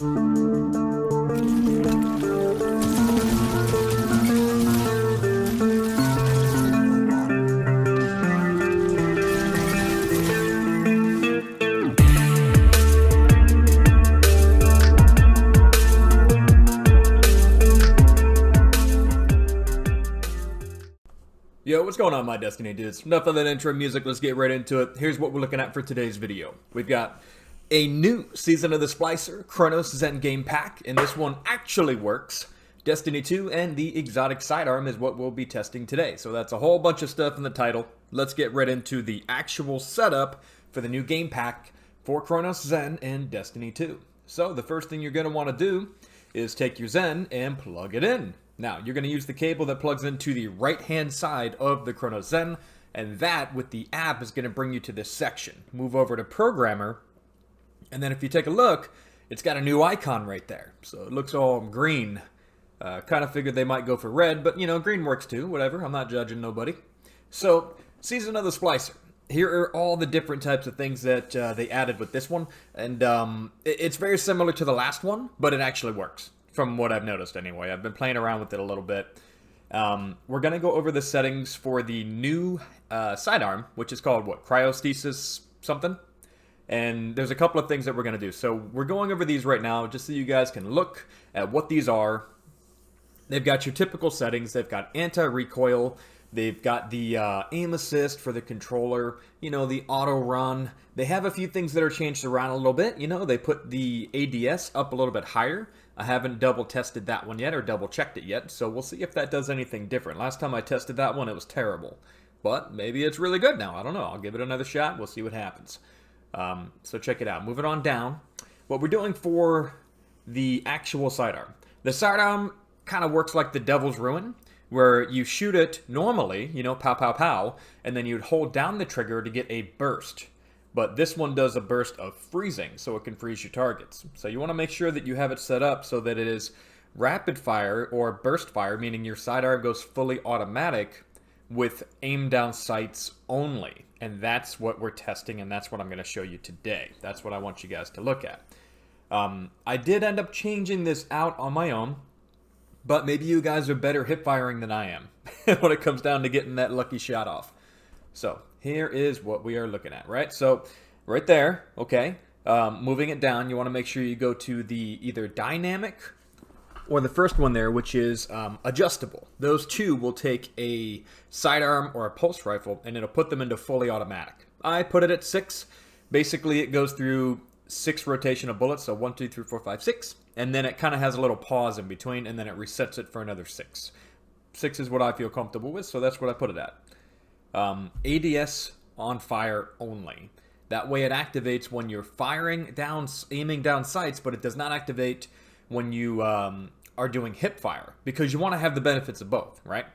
Yo, what's going on, my Destiny dudes? Enough of that intro music, let's get right into it. Here's what we're looking at for today's video. We've got a new season of the Splicer, Cronus Zen Game pack, and this one actually works. Destiny 2 and the exotic Sidearm is what we'll be testing today. So that's a whole bunch of stuff in the title. Let's get right into the actual setup for the new game pack for Cronus Zen and Destiny 2. So the first thing you're going to want to do is take your Zen and plug it in. Now, you're going to use the cable that plugs into the right-hand side of the Cronus Zen, and that, with the app, is going to bring you to this section. Move over to Programmer, and then if you take a look, it's got a new icon right there. So it looks all green. Kind of figured they might go for red, but, you know, green works too. Whatever, I'm not judging nobody. So, Season of the Splicer. Here are all the different types of things that they added with this one, and it's very similar to the last one, but it actually works. From what I've noticed anyway. I've been playing around with it a little bit. We're going to go over the settings for the new Sidearm, which is called, what, Cryostasis something? And there's a couple of things that we're going to do. So we're going over these right now just so you guys can look at what these are. They've got your typical settings. They've got anti-recoil. They've got the aim assist for the controller, you know, the auto run. They have a few things that are changed around a little bit. You know, they put the ADS up a little bit higher. I haven't double tested that one yet or double checked it yet, so we'll see if that does anything different. Last time I tested that one, it was terrible. But maybe it's really good now. I don't know. I'll give it another shot. We'll see what happens. So check it out. Moving on down. What we're doing for the actual Sidearm. The Sidearm kind of works like the Devil's Ruin, where you shoot it normally, you know, pow, pow, pow, and then you'd hold down the trigger to get a burst. But this one does a burst of freezing, so it can freeze your targets. So you want to make sure that you have it set up so that it is rapid fire or burst fire, meaning your Sidearm goes fully automatic with aim down sights only. And that's what we're testing, and that's what I'm going to show you today. That's what I want you guys to look at. I did end up changing this out on my own, but maybe you guys are better hip firing than I am when it comes down to getting that lucky shot off. So here is what we are looking at, right? So right there, okay, moving it down, you want to make sure you go to the either dynamic or the first one there, which is adjustable. Those two will take a Sidearm or a pulse rifle, and it'll put them into fully automatic. I put it at 6. Basically, it goes through 6 rotation of bullets, so 1, 2, 3, 4, 5, 6, and then it kind of has a little pause in between, and then it resets it for another 6. 6 is what I feel comfortable with, so that's what I put it at. ADS on fire only. That way it activates when you're firing down, aiming down sights, but it does not activate when you are doing hip fire, because you want to have the benefits of both, right?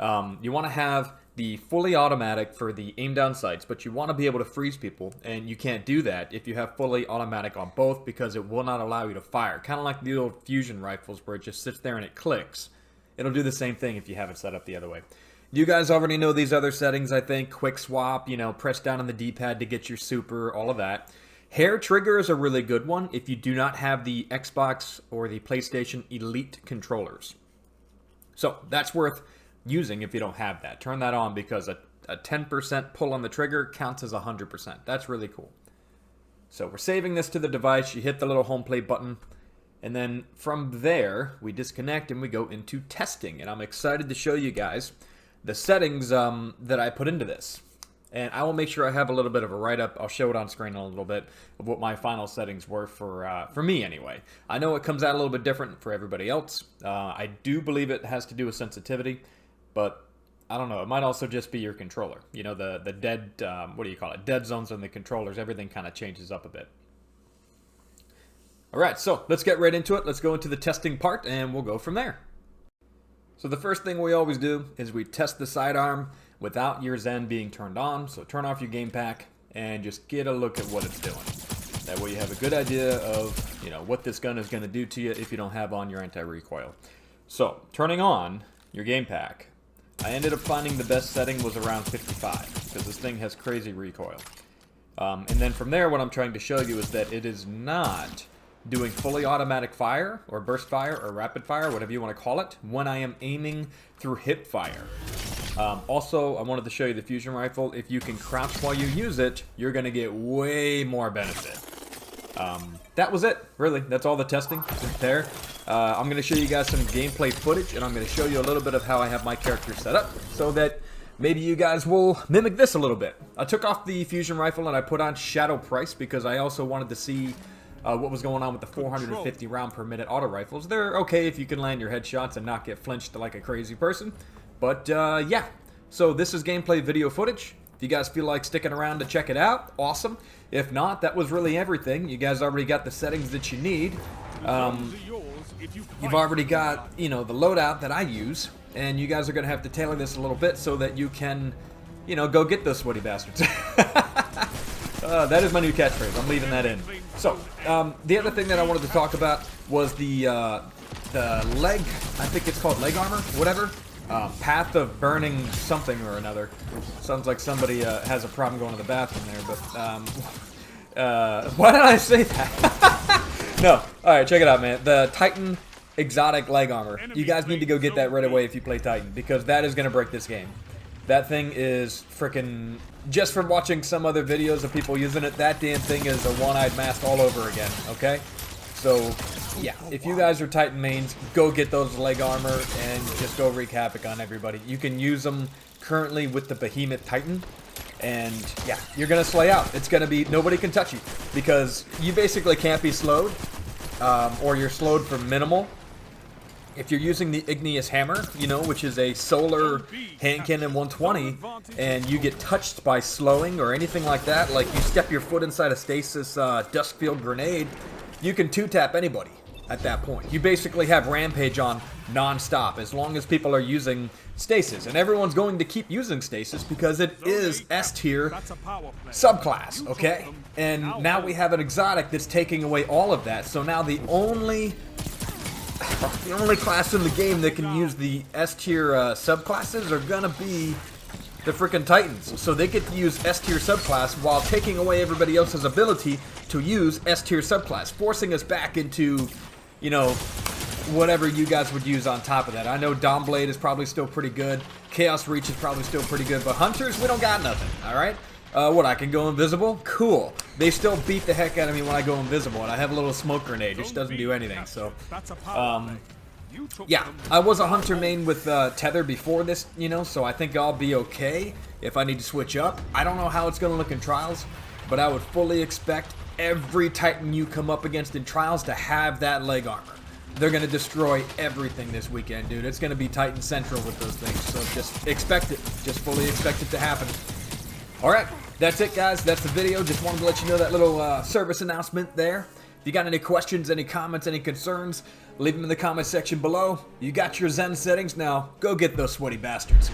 You want to have the fully automatic for the aim down sights, but you want to be able to freeze people, and you can't do that if you have fully automatic on both, because it will not allow you to fire. Kind of like the old fusion rifles where it just sits there and it clicks. It'll do the same thing if you have it set up the other way. You guys already know these other settings, I think. Quick swap, you know, press down on the D-pad to get your super, all of that. Hair trigger is a really good one if you do not have the Xbox or the PlayStation Elite controllers. So that's worth using if you don't have that. Turn that on, because a 10% pull on the trigger counts as 100%. That's really cool. So we're saving this to the device. You hit the little home play button. And then from there, we disconnect and we go into testing. And I'm excited to show you guys the settings that I put into this. And I will make sure I have a little bit of a write-up. I'll show it on screen in a little bit of what my final settings were for me anyway. I know it comes out a little bit different for everybody else. I do believe it has to do with sensitivity, but I don't know. It might also just be your controller. You know, the dead, what do you call it? Dead zones on the controllers. Everything kind of changes up a bit. All right, so let's get right into it. Let's go into the testing part, and we'll go from there. So the first thing we always do is we test the Sidearm without your Zen being turned on. So turn off your game pack and just get a look at what it's doing. That way you have a good idea of, you know, what this gun is going to do to you if you don't have on your anti-recoil. So turning on your game pack, I ended up finding the best setting was around 55 because this thing has crazy recoil. And then from there, what I'm trying to show you is that it is not doing fully automatic fire, or burst fire, or rapid fire, whatever you want to call it, when I am aiming through hip fire. Also, I wanted to show you the fusion rifle. If you can crouch while you use it, you're going to get way more benefit. That was it, really. That's all the testing there. I'm going to show you guys some gameplay footage, and I'm going to show you a little bit of how I have my character set up, so that maybe you guys will mimic this a little bit. I took off the fusion rifle and I put on Shadow Price because I also wanted to see what was going on with the 450 round per minute auto rifles. They're okay if you can land your headshots and not get flinched like a crazy person. But yeah, so this is gameplay video footage. If you guys feel like sticking around to check it out, awesome. If not, that was really everything. You guys already got the settings that you need. You've already got, you know, the loadout that I use. And you guys are going to have to tailor this a little bit so that you can, you know, go get those sweaty bastards. That is my new catchphrase. I'm leaving that in. So, the other thing that I wanted to talk about was the leg, I think it's called leg armor, whatever. Path of burning something or another. Sounds like somebody has a problem going to the bathroom there, but, why did I say that? No, alright, check it out, man. The Titan exotic leg armor. You guys need to go get that right away if you play Titan, because that is going to break this game. That thing is freaking, just from watching some other videos of people using it, that damn thing is a one-eyed mask all over again, okay? So, yeah, if you guys are Titan mains, go get those leg armor and just go wreak havoc on everybody. You can use them currently with the Behemoth Titan, and yeah, you're going to slay out. It's going to be, nobody can touch you, because you basically can't be slowed, or you're slowed for minimal. If you're using the Igneous Hammer, you know, which is a solar hand cannon 120, and you get touched by slowing or anything like that, like you step your foot inside a stasis Duskfield grenade, you can two-tap anybody at that point. You basically have Rampage on non-stop as long as people are using stasis. And everyone's going to keep using stasis because it is S-tier subclass, okay? And now we have an exotic that's taking away all of that. So now the only class in the game that can use the S-tier subclasses are gonna be the freaking Titans. So they get to use S-tier subclass while taking away everybody else's ability to use S-tier subclass, forcing us back into, you know, whatever you guys would use on top of that. I know Dawnblade is probably still pretty good, Chaos Reach is probably still pretty good, but Hunters, we don't got nothing, alright? What, I can go invisible? Cool. They still beat the heck out of me when I go invisible, and I have a little smoke grenade, which doesn't do anything, so... yeah, I was a Hunter main with Tether before this, you know, so I think I'll be okay if I need to switch up. I don't know how it's going to look in Trials, but I would fully expect every Titan you come up against in Trials to have that leg armor. They're going to destroy everything this weekend, dude. It's going to be Titan Central with those things, so just expect it. Just fully expect it to happen. Alright, that's it, guys. That's the video. Just wanted to let you know that little service announcement there. If you got any questions, any comments, any concerns, leave them in the comment section below. You got your Zen settings now. Go get those sweaty bastards.